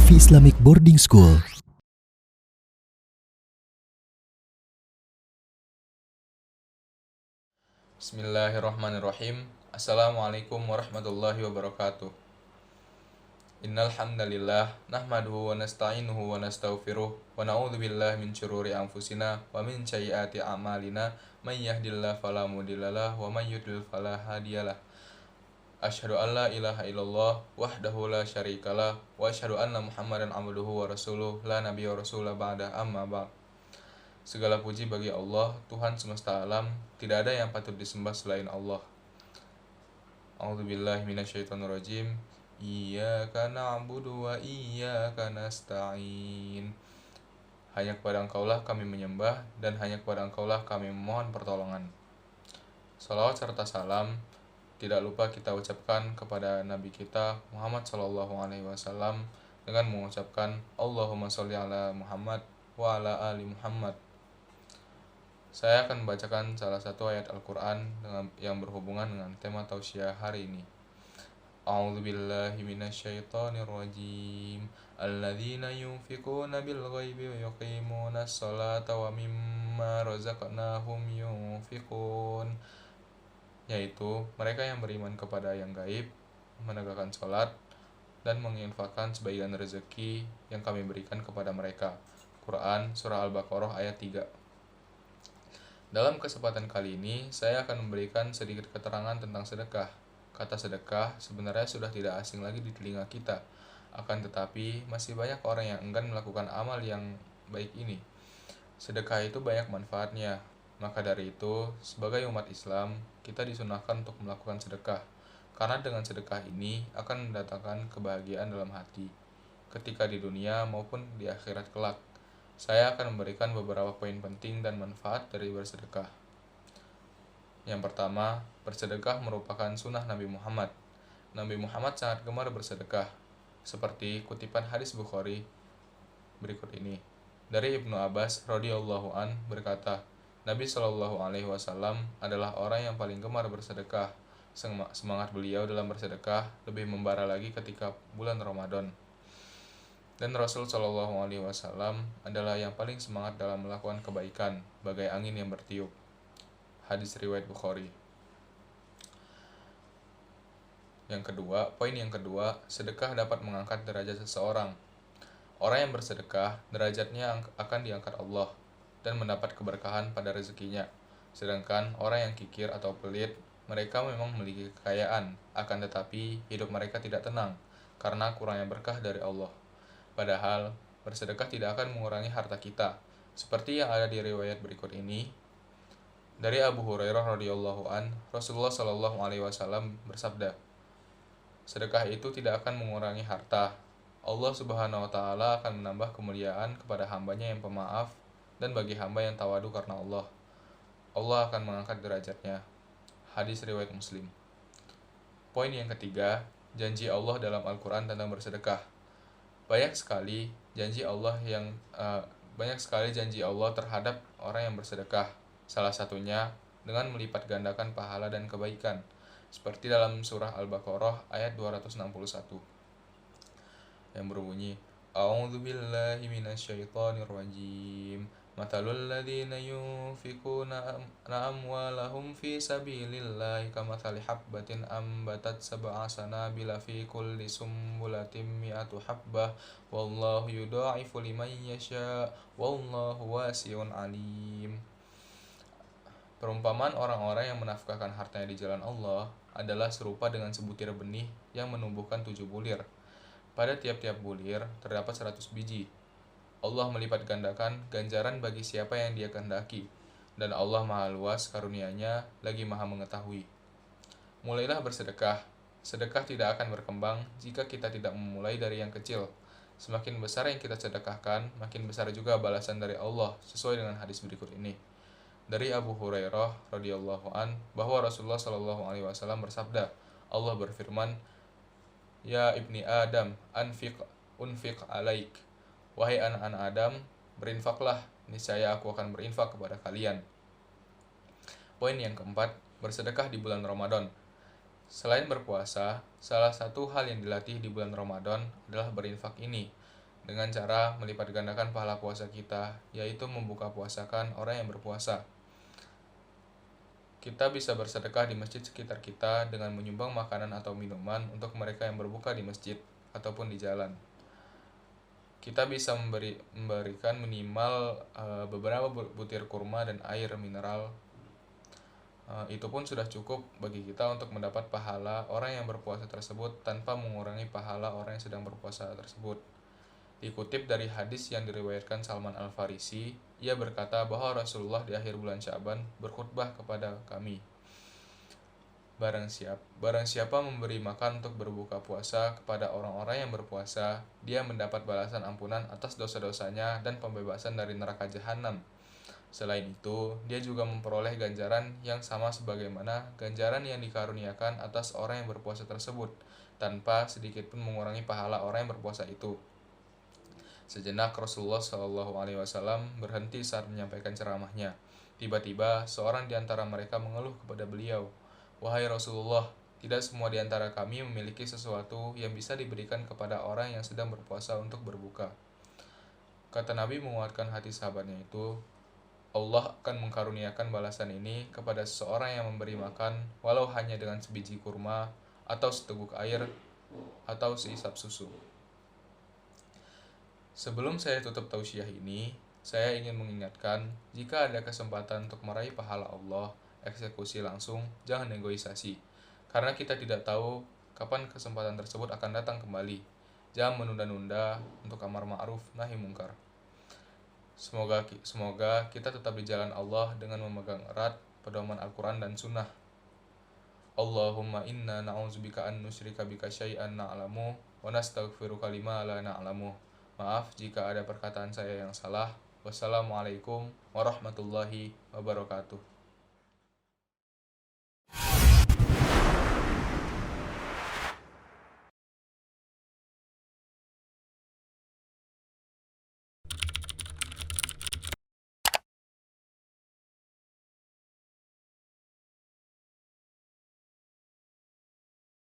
Nafi Islamic Boarding School. Bismillahirrahmanirrahim. Assalamualaikum warahmatullahi wabarakatuh. Innal hamdalillah nahmaduhu wa nasta'inuhu wa nastaghfiruh wa na'udzu billahi min syururi anfusina wa min sayyiati a'malina may yahdihillahu fala mudhillalah wa may yudlil fala hadiyalah. Asyhadu an la ilaha illallah wahdahu la syarikalah wa asyhadu anna Muhammadan abduhu wa rasuluh la nabiyya rasula ba'da amma ba'd. Segala puji bagi Allah, Tuhan semesta alam, tidak ada yang patut disembah selain Allah. A'udzubillahi minasyaitonirrajim. Iyyaka na'budu wa iyyaka nasta'in. Hanya kepada Engkaulah kami menyembah dan hanya kepada Engkaulah kami memohon pertolongan. Salawat serta salam tidak lupa kita ucapkan kepada Nabi kita Muhammad SAW dengan mengucapkan Allahumma sholli ala Muhammad wa ala ali Muhammad. Saya akan membacakan salah satu ayat Al-Quran yang berhubungan dengan tema tausiah hari ini. A'udzubillahi minasyaitonirrajim. Alladzina yunfikuna bil ghaibi wa yuqimuna sholata wa mimma razaqnahum yunfikun. Yaitu mereka yang beriman kepada yang gaib, menegakkan sholat, dan menginfakkan sebagian rezeki yang kami berikan kepada mereka. Quran Surah Al-Baqarah ayat 3. Dalam kesempatan kali ini, saya akan memberikan sedikit keterangan tentang sedekah. Kata sedekah sebenarnya sudah tidak asing lagi di telinga kita. Akan tetapi, masih banyak orang yang enggan melakukan amal yang baik ini. Sedekah itu banyak manfaatnya. Maka dari itu, sebagai umat Islam, kita disunahkan untuk melakukan sedekah. Karena dengan sedekah ini akan mendatangkan kebahagiaan dalam hati, ketika di dunia maupun di akhirat kelak. Saya akan memberikan beberapa poin penting dan manfaat dari bersedekah. Yang pertama, bersedekah merupakan sunnah Nabi Muhammad. Nabi Muhammad sangat gemar bersedekah, seperti kutipan hadis Bukhari berikut ini. Dari Ibnu Abbas radhiyallahu an berkata, Nabi Shallallahu alaihi wasallam adalah orang yang paling gemar bersedekah. Semangat beliau dalam bersedekah lebih membara lagi ketika bulan Ramadan. Dan Rasul Shallallahu alaihi wasallam adalah yang paling semangat dalam melakukan kebaikan, bagai angin yang bertiup. Hadis riwayat Bukhari. Poin yang kedua, sedekah dapat mengangkat derajat seseorang. Orang yang bersedekah, derajatnya akan diangkat Allah dan mendapat keberkahan pada rezekinya. Sedangkan orang yang kikir atau pelit, mereka memang memiliki kekayaan, akan tetapi hidup mereka tidak tenang karena kurangnya berkah dari Allah. Padahal, bersedekah tidak akan mengurangi harta kita, seperti yang ada di riwayat berikut ini. Dari Abu Hurairah radhiyallahu an, Rasulullah shallallahu alaihi wasallam bersabda, sedekah itu tidak akan mengurangi harta. Allah Subhanahu wa taala akan menambah kemuliaan kepada hambanya yang pemaaf, dan bagi hamba yang tawadu karena Allah, Allah akan mengangkat derajatnya. Hadis riwayat Muslim. Poin yang ketiga, janji Allah dalam Al-Quran tentang bersedekah. Banyak sekali janji Allah terhadap orang yang bersedekah. Salah satunya dengan melipat gandakan pahala dan kebaikan, seperti dalam surah Al-Baqarah ayat 261 yang berbunyi, A'udzubillahi minasyaitonirrajim. Mathalul ladzina yunfikuna amwalahum fi sabilillahi kamathali habbatin ambatat sab'a sanabila fi kulli sumbulatin mi'atu habbah wallahu yudha'ifu liman yasha wallahu wasi'un alim. Perumpamaan orang-orang yang menafkahkan hartanya di jalan Allah adalah serupa dengan sebutir benih yang menumbuhkan 7 bulir. Pada tiap-tiap bulir terdapat 100 biji. Allah melipat gandakan ganjaran bagi siapa yang Dia kehendaki, dan Allah Maha Luas karunia-Nya lagi Maha mengetahui. Mulailah bersedekah. Sedekah tidak akan berkembang jika kita tidak memulai dari yang kecil. Semakin besar yang kita sedekahkan, makin besar juga balasan dari Allah, sesuai dengan hadis berikut ini. Dari Abu Hurairah radhiyallahu an bahwa Rasulullah shallallahu alaihi wasallam bersabda, Allah berfirman, Ya ibni Adam, unfiq alaik. Wahai anak-anak Adam, berinfaklah, niscaya aku akan berinfak kepada kalian. Poin yang keempat, bersedekah di bulan Ramadan. Selain berpuasa, salah satu hal yang dilatih di bulan Ramadan adalah berinfak ini. dengan cara melipat gandakan pahala puasa kita, yaitu membuka puasakan orang yang berpuasa. Kita bisa bersedekah di masjid sekitar kita dengan menyumbang makanan atau minuman untuk mereka yang berbuka di masjid ataupun di jalan. Kita bisa memberikan minimal beberapa butir kurma dan air mineral. Itu pun sudah cukup bagi kita untuk mendapat pahala orang yang berpuasa tersebut tanpa mengurangi pahala orang yang sedang berpuasa tersebut. Dikutip dari hadis yang diriwayatkan Salman Al-Farisi, ia berkata bahwa Rasulullah di akhir bulan Sya'ban berkhutbah kepada kami. Barang siapa memberi makan untuk berbuka puasa kepada orang-orang yang berpuasa, dia mendapat balasan ampunan atas dosa-dosanya dan pembebasan dari neraka jahanam. Selain itu, dia juga memperoleh ganjaran yang sama sebagaimana ganjaran yang dikaruniakan atas orang yang berpuasa tersebut, tanpa sedikit pun mengurangi pahala orang yang berpuasa itu. Sejenak Rasulullah SAW berhenti saat menyampaikan ceramahnya. Tiba-tiba seorang di antara mereka mengeluh kepada beliau, "Wahai Rasulullah, tidak semua di antara kami memiliki sesuatu yang bisa diberikan kepada orang yang sedang berpuasa untuk berbuka." Kata Nabi menguatkan hati sahabatnya itu, Allah akan mengkaruniakan balasan ini kepada seseorang yang memberi makan walau hanya dengan sebiji kurma atau seteguk air atau seisap susu. Sebelum saya tutup tausiah ini, saya ingin mengingatkan, jika ada kesempatan untuk meraih pahala Allah, eksekusi langsung, jangan negosiasi. Karena kita tidak tahu kapan kesempatan tersebut akan datang kembali. Jangan menunda-nunda untuk amar ma'ruf nahi mungkar. Semoga kita tetap di jalan Allah dengan memegang erat pedoman Al-Quran dan Sunnah. Allahumma inna na'udzubika an nusyrika bika syai'an na'lamu wa nastaghfiruka lima la na'lamu. Maaf jika ada perkataan saya yang salah. Wassalamualaikum warahmatullahi wabarakatuh.